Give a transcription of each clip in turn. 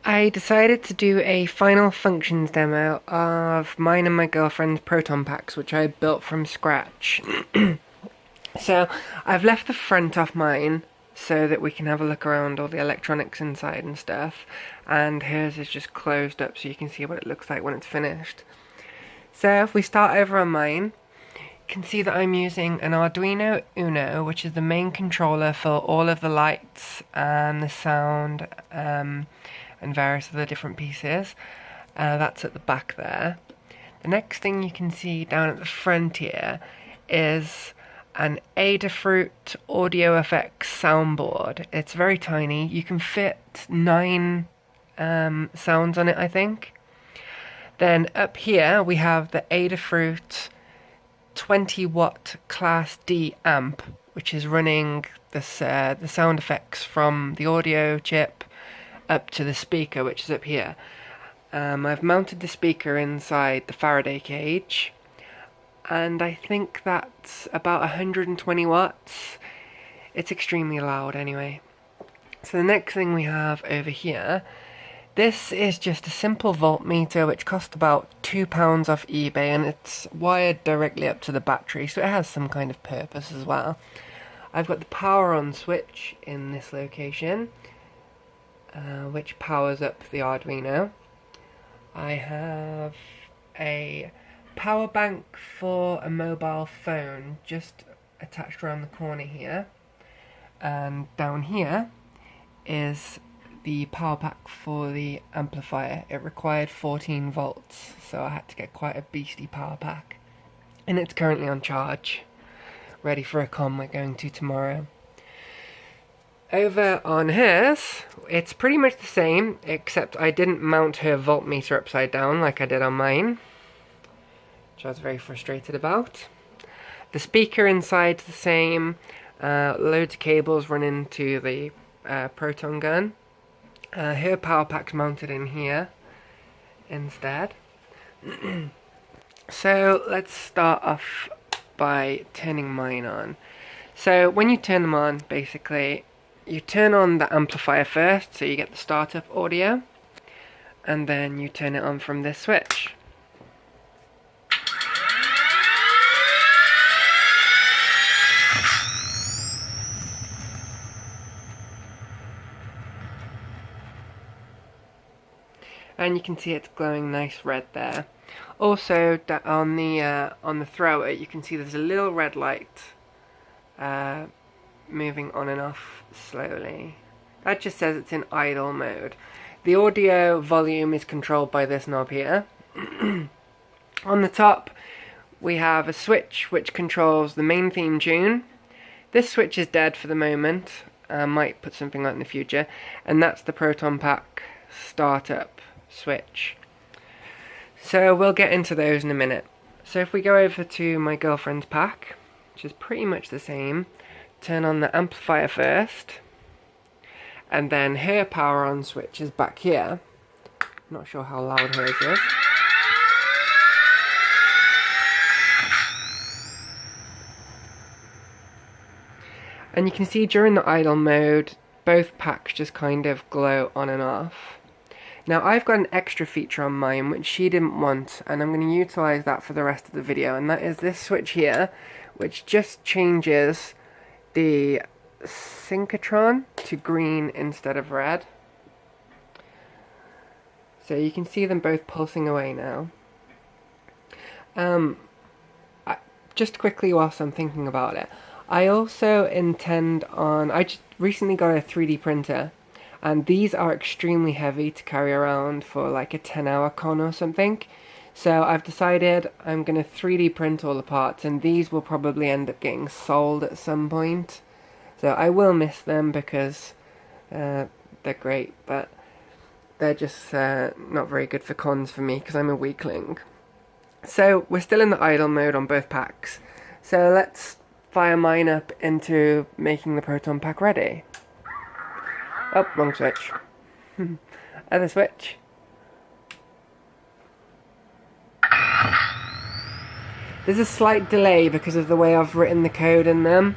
I decided to do a final functions demo of mine and my girlfriend's proton packs, which I built from scratch. So I've left the front off mine so that we can have a look around all the electronics inside and stuff, and hers is just closed up so you can see what it looks like when it's finished. So if we start over on mine, you can see that I'm using an Arduino Uno, which is the main controller for all of the lights and the sound and various other different pieces. That's at the back there. The next thing you can see down at the front here is an Adafruit audio effects soundboard. It's very tiny. You can fit 9 sounds on it, I think. Then up here we have the Adafruit 20 watt Class D amp, which is running this, the sound effects from the audio chip up to the speaker, which is up here. I've mounted the speaker inside the Faraday cage, and I think that's about 120 watts. It's extremely loud anyway. So the next thing we have over here, this is just a simple voltmeter which cost about £2 off eBay, and it's wired directly up to the battery, so it has some kind of purpose as well. I've got the power on switch in this location, which powers up the Arduino. I have a power bank for a mobile phone just attached around the corner here, and down here is the power pack for the amplifier. It required 14 volts, so I had to get quite a beastly power pack, and it's currently on charge, ready for a con we're going to tomorrow. Over on hers, it's pretty much the same, except I didn't mount her voltmeter upside down like I did on mine, which I was very frustrated about. The speaker inside's the same, loads of cables run into the proton gun. Her power pack's mounted in here instead. So let's start off by turning mine on. So when you turn them on, basically, you turn on the amplifier first, so you get the startup audio, and then you turn it on from this switch. And you can see it's glowing nice red there. Also, on the thrower, you can see there's a little red light moving on and off slowly. That just says it's in idle mode. The audio volume is controlled by this knob here. On the top, we have a switch which controls the main theme tune. This switch is dead for the moment. I might put something on in the future. And that's the proton pack startup switch. So we'll get into those in a minute. So if we go over to my girlfriend's pack, which is pretty much the same, turn on the amplifier first, and then her power on switch is back here. Not sure how loud hers is. And you can see during the idle mode, both packs just kind of glow on and off. Now I've got an extra feature on mine which she didn't want, and I'm going to utilise that for the rest of the video, and that is this switch here, which just changes the synchrotron to green instead of red. So you can see them both pulsing away now. Just quickly whilst I'm thinking about it, I also intend on, I just recently got a 3D printer, and these are extremely heavy to carry around for like a 10-hour con or something. So I've decided I'm going to 3D print all the parts, and these will probably end up getting sold at some point. So I will miss them because they're great, but they're just not very good for cons for me because I'm a weakling. So we're still in the idle mode on both packs. So let's fire mine up into making the proton pack ready. Oh, wrong switch. Other switch. There's a slight delay because of the way I've written the code in them.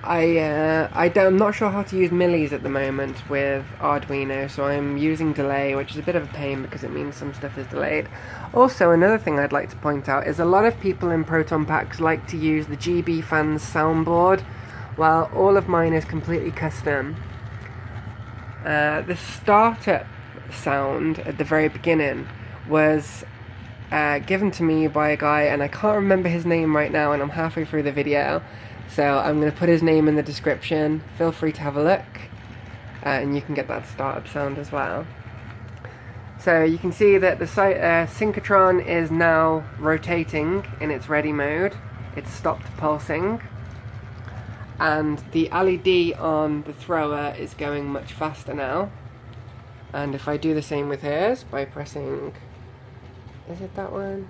I'm not sure how to use millis at the moment with Arduino, so I'm using delay, which is a bit of a pain because it means some stuff is delayed. Also, another thing I'd like to point out is a lot of people in Proton packs like to use the GB Fans soundboard, while all of mine is completely custom. The startup sound at the very beginning was given to me by a guy, and I can't remember his name right now, and I'm halfway through the video. So I'm going to put his name in the description. Feel free to have a look, and you can get that startup sound as well. So you can see that the synchrotron is now rotating in its ready mode. It's stopped pulsing, and the LED on the thrower is going much faster now. And if I do the same with hers by pressing, is it that one?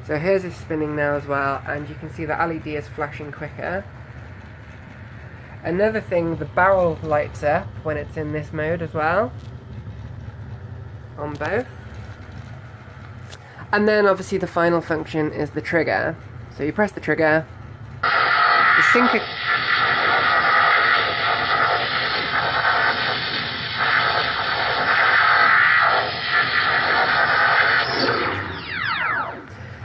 So hers is spinning now as well, and you can see the LED is flashing quicker. Another thing, the barrel lights up when it's in this mode as well, on both. And then obviously the final function is the trigger. So you press the trigger, the sync.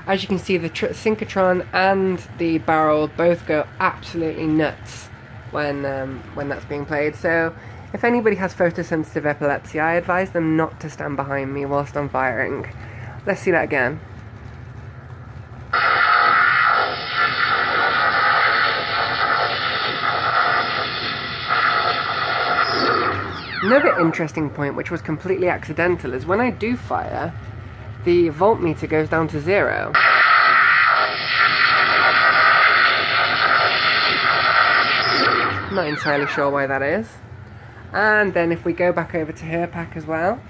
As you can see, the synchrotron and the barrel both go absolutely nuts when that's being played. So if anybody has photosensitive epilepsy, I advise them not to stand behind me whilst I'm firing. Let's see that again. Another interesting point, which was completely accidental, is when I do fire, the voltmeter goes down to 0. Not entirely sure why that is. And then if we go back over to her pack as well,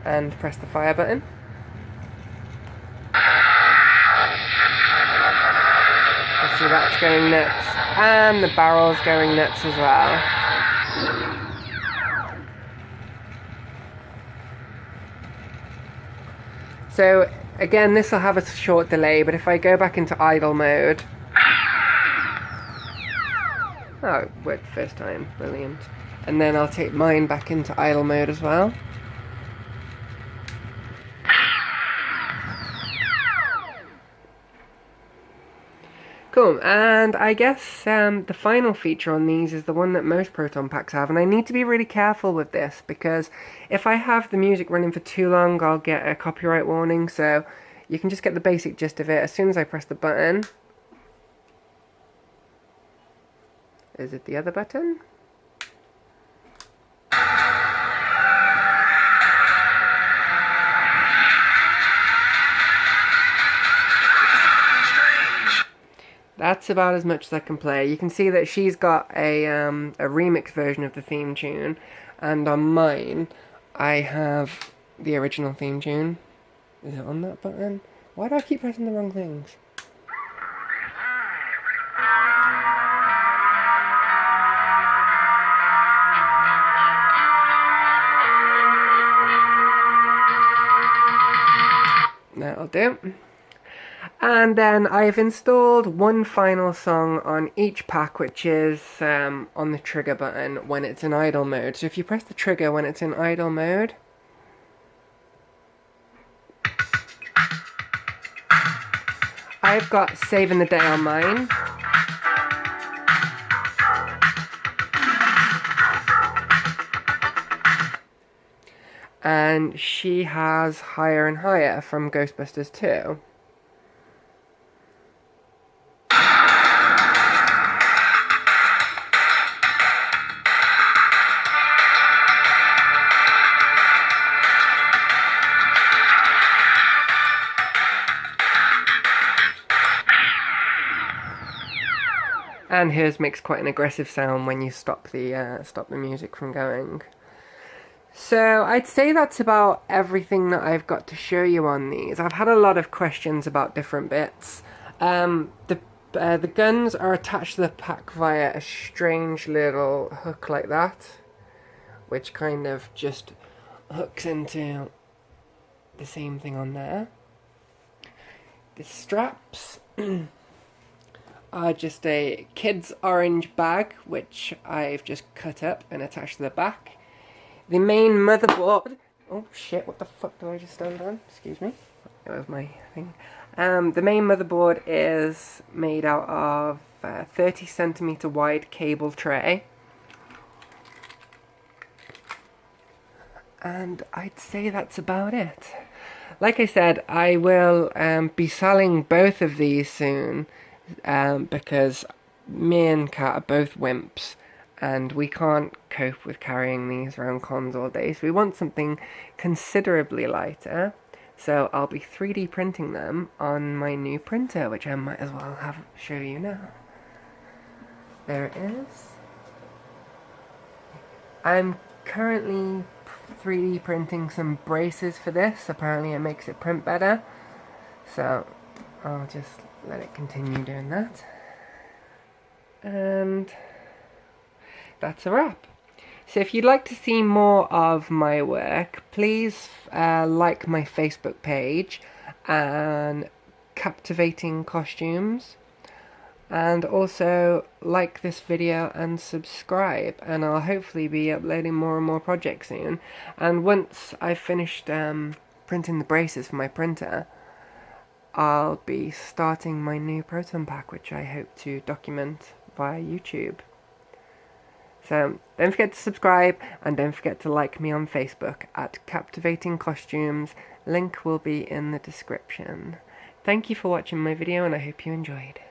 and press the fire button, you see that's going nuts, and the barrel's going nuts as well. So again, this will have a short delay, but if I go back into idle mode... Oh, it worked first time, brilliant. And then I'll take mine back into idle mode as well. Cool, and I guess the final feature on these is the one that most Proton packs have, and I need to be really careful with this because if I have the music running for too long, I'll get a copyright warning, so you can just get the basic gist of it. As soon as I press the button... Is it the other button? That's about as much as I can play. You can see that she's got a remix version of the theme tune, and on mine, I have the original theme tune. Is it on that button? Why do I keep pressing the wrong things? That'll do. And then I've installed one final song on each pack, which is on the trigger button when it's in idle mode. So if you press the trigger when it's in idle mode, I've got Saving the Day on mine. And she has Higher and Higher from Ghostbusters 2. And hers makes quite an aggressive sound when you stop the music from going. So I'd say that's about everything that I've got to show you on these. I've had a lot of questions about different bits. The guns are attached to the pack via a strange little hook like that, which kind of just hooks into the same thing on there. The straps are just a kid's orange bag, which I've just cut up and attached to the back. The main motherboard... Oh shit, what the fuck did I just stand on? Excuse me. That was my thing. The main motherboard is made out of 30 centimeter wide cable tray. And I'd say that's about it. Like I said, I will be selling both of these soon, because me and Kat are both wimps, and we can't cope with carrying these around cons all day, so we want something considerably lighter. So I'll be 3D printing them on my new printer, which I might as well show you now. There it is. I'm currently 3D printing some braces for this. Apparently it makes it print better, so I'll just let it continue doing that. And that's a wrap. So if you'd like to see more of my work, please like my Facebook page and Captivating Costumes, and also like this video and subscribe, and I'll hopefully be uploading more and more projects soon. And once I've finished printing the braces for my printer, I'll be starting my new Proton pack, which I hope to document via YouTube. So don't forget to subscribe, and don't forget to like me on Facebook at Captivating Costumes. Link will be in the description. Thank you for watching my video, and I hope you enjoyed.